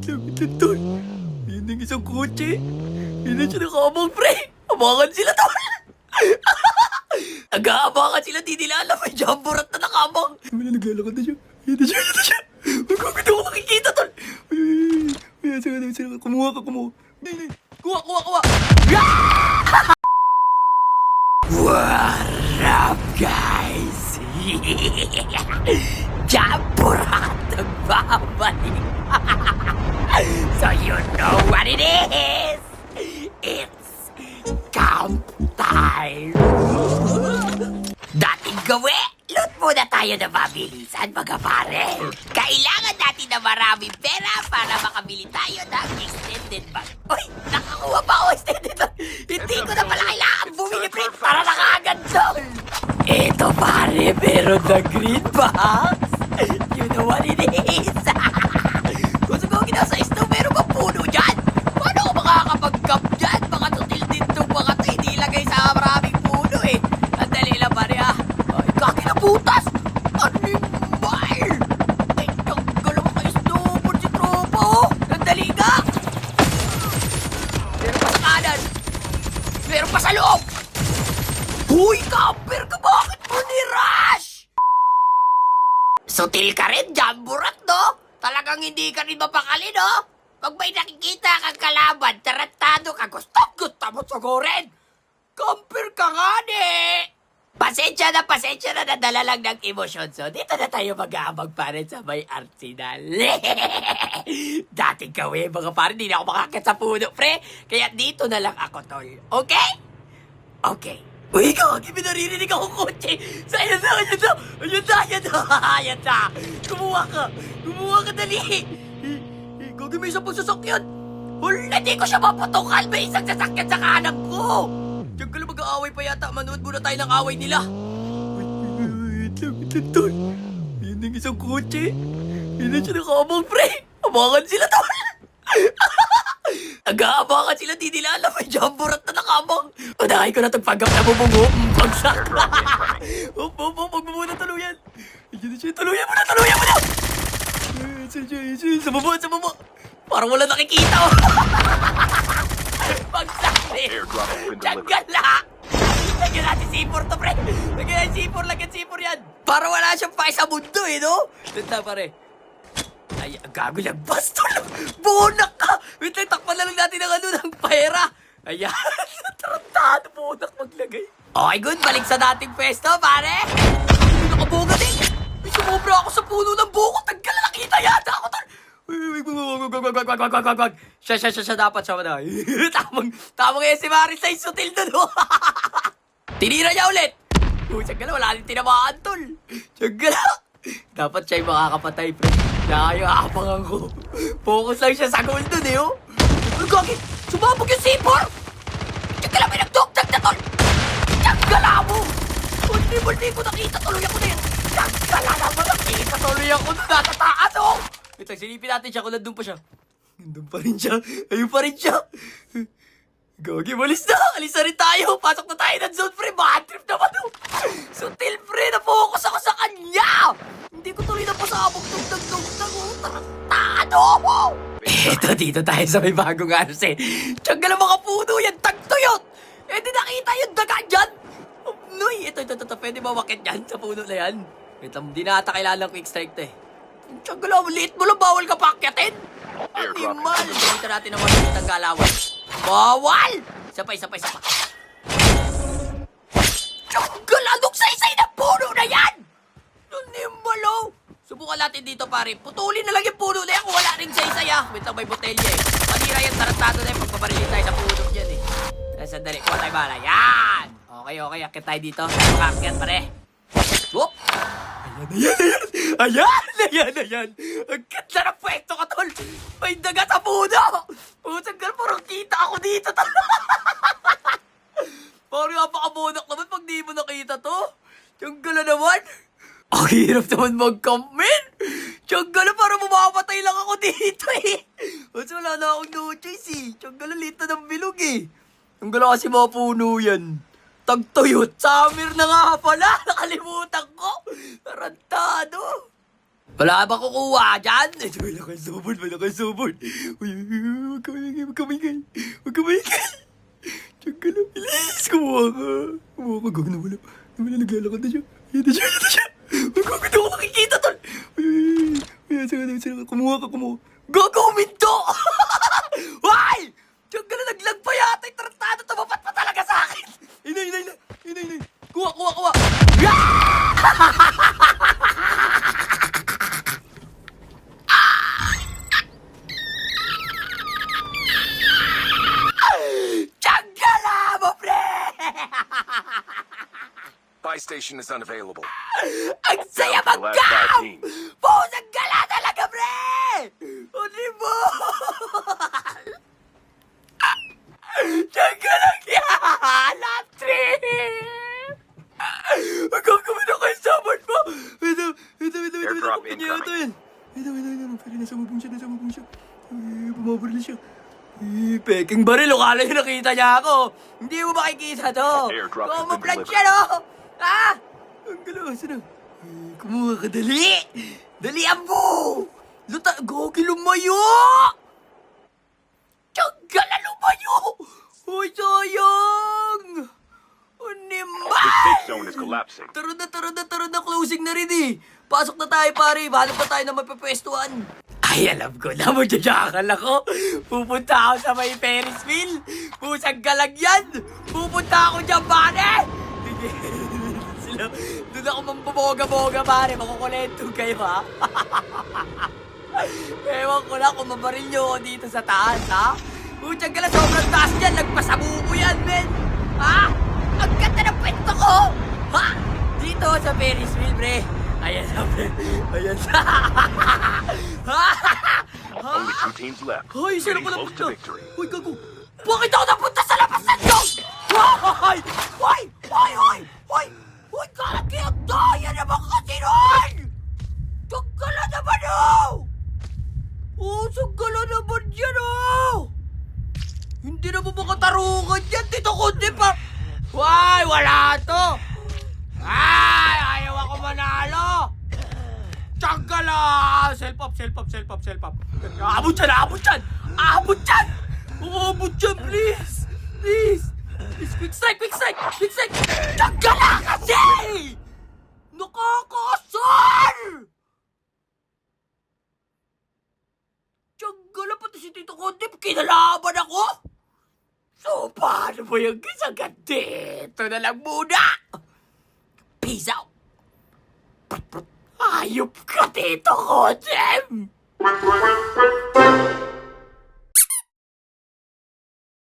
Tol, yun yung isang kotse. Yun na siya nakabang, pre. Abangan sila, tol. Nag-aabangan sila, di nila alam. May jamborat na nakabang. Wala, naglalakad na siya. Yun na siya. Magkakita ko makikita, tol. Ay, sige. Kumuha ka. Kuha. What up, guys? Jamborat nagbabalik. So you know what it is. It's camp time. Dating gawi, loot muna tayo na mabilisan, mga pare. Kailangan natin na maraming pera para makabili tayo ng extended bag. Uy, nakakuha pa ako extended bag. Hindi ko na pala kailangan bumili, print, para nakaagad doon. Eto, pare, meron na green box. You know what it is. Kung sumugin ako sa snow, meron bang puno dyan? Paano ako makakapag-camp dyan? Baka tutil din itong mga ito, hindi ilagay sa maraming puno eh. Ang dali lang, pare ah. Ay, kaki na butas! Animal! Ay, tanggal mo kayo snowboard si tropa oh! Ang dali nga! Meron pa sa kanan! Meron pa sa loob! Huy, camper ka! Bakit mo ni-rush? Sutil ka rin, jamborat, no? Talagang hindi ka rin mapakali, no? Pag may nakikita kang kalaban, tarantado ka, gusto mo sugurin! Camper ka nga, ne! Pasensya na nadala lang ng emosyon. So, dito na tayo mag-aabag pa rin sa may arsenal. Dating gawin, mga pare, hindi na ako makakit sa puno, pre. Kaya dito na lang ako, tol. Okay? Okay. Uy, kaki, pinaririnig ako kotse. So, ayan na. Kumuha ka, dali. Kaki, may isang sasakyan. Wala, di ko siya maputukan. May isang sasakyan sa kanan ko. Diyan ka lang mag-aaway pa yata. Manood muna tayo ng away nila. Wait lang, tol. Yun yung isang kotse. Yun na siya nakabang, pre. Abangan sila, tol. Nag-aabangan sila, di nila alam. May jamborat na nakabang. Unahin ko na itong pagkap na bubungo. Pagsak. Huwag mo muna tuluyan. Yun na siya, tuluyan mo na. Sa baba. Parang wala nakikita. Pagsak. Tiyagala! Lagyan natin C4 to, pre! Lagyan C4 yan! Para wala siyang pake sa mundo, eh, no? Tanda, pare. Ay, gago lang, bastol! Bunak ka! Wait lang, takpan na lang natin ng pera! Ayan, tarantado, bunak maglagay. Okay, good, balik sa dating pwesto, pare! Hindi nakabunga din! May sumobra ako sa puno ng buko! Taggal na nakita yata ako, tol! Wag. Siya dapat siya na. Tamang kaya si Maris sa sutil doon. Tinira niya ulit. Tiyagala, wala rin tinamaan, tol. Tiyagala. Dapat siya yung makakapatay, pre. Kaya abangan ko. Focus lang siya sa goal doon, eh, oh. Gagi, sumabog yung C4. Tiyagala, may nagdugtag na, tol. Tiyagala mo. Multi ko nakita, tuloy ako na yan. Tiyagala naman, nakita tuloy ako na natataas, oh. Ito, silipin natin siya kung nandun pa siya. Nandun pa rin siya. Ayun pa rin siya. Gagi, malis na. Alis na rin tayo. Pasok na tayo ng zone, pre. Bad trip naman, oh. Sutil, pre. Na-focus ako sa kanya. Hindi ko tuloy na pasabog. Tugtag, oh. Tarantado mo. Eto, dito tayo sa may bagong anos, eh. Tiyaga lang mga puno yan. Tagtuyot. Eh, di nakita yung daga dyan. Noy, ito. Pwede ba wakit yan sa puno na yan? Wait lang, di na ata kailangan ng quick strike to, eh. Tiyagala, liit mo lang, bawal ka pakyatin. Animal. Dito natin naman ang galawan. Bawal! Isa pa. Tiyagala, anong saysay na puno na yan? Animal, oh. Subukan natin dito, pare. Putulin na lang yung puno na yan kung wala rin saysay, ah. Wait lang, may botelya, eh. Panira yan, tarantado na yan. Pagpabarilin tayo sa puno dyan, eh. Sandali, kuha tayo bala. Yan! Okay. Akit tayo dito. Makakyat, pare. Whoop! Ayan. Ang ganda na pwesto ka, tol. May daga sa puno. Pusang gal, parang kita ako dito, tol. Parang napakabonak naman pag di mo nakita to. Tiyagala naman. Ang hirap naman mag-camp, men. Tiyagala, parang mamamatay lang ako dito, eh. Kasi wala na akong no choice, eh. Tiyagala, lita ng bilog, eh. Tiyagala kasi mga puno yan. Tagtuyot, summer na nga pala. Nakalimutan ko. Tarantado. Wala ba kukuha dyan? Ito, wala kang subod, wala kang subod. Uy, huwag ka maingay, huwag ka maingay. Huwag ka maingay. Diyan ka lang, bilis. Kumuha ka. Kumuha ka, gawin na wala. Wala, naglalakad na siya. Ayan na siya, ayan na siya. Huwag ako makikita, tol. Uy, saan ka, kumuha ka, kumuha. Gagawin to! Hoy! Diyan ka na, naglag pa yata. Yung tratado, tumapat pa talaga sa akin. Inay. Kuha. Tiyagala mo, pre! Buy station is unavailable. Ang saya Down to the last mag-gam! 5 teams. Pusang gala talaga, pre! Uli mo! Diyan ka lang yan! Last trip! Ang gagawin ako yung sabon mo! Wait. Airdrop Kanya incoming. ito yan. Wait. Pero nasa mabong siya. Bumabaril siya. Peking baril, akala niyo nakita niya ako. Hindi mo makikita to. Airdrop has been Kumaplan delivered. siya, no? Ha? Ang galaw, saan na? Kumuha ka, dali! Dalian mo! Gogi lumayo! Tiyagala lumayo! Uy, sayang! The Unimbay! safe zone is collapsing. Tara na, closing na rin eh. Pasok na tayo, pare. Hanap na tayo na mapapwestuhan. Ay, alam ko na, magjajakal ako. Pupunta ako sa may Ferris wheel. Pusang galag yan. Pupunta ako dyan, pare. Sila, doon ako mamboboga-boga, pare. Makukulento kayo, ha? Ewan ko na kung mabaril nyo ako dito sa taas, ha? Putsang galag, sobrang taas dyan. Nagpasabuko yan, men. Ha? Ang ganda ng pwesto ko! Ha? Dito sa Ferris wheel, pre. Ayan na, pre. Ayan na. Only 2 teams left. Hoy, sino Getting ko close to napunta? victory. Hoy, gago. Bakit ako napunta sa labasan nyo? Hoy, kalagyan to! Yan naman kasi nun! Sagala naman, oh! Sagala naman yan, oh! Hindi na mo makatarungan yan, Tito Kundi pa! Wala to! Ayaw ako manalo! Tsagala! Self up! Abot dyan! Abot dyan, please! Quick strike! Tsagala kasi! Nakakasar! Tsagala pati si Tito Kundi, kinalaban ako! So, paano mo yung kasagat dito na lang muna? Peace out! Ayop ka, Tito Kudim!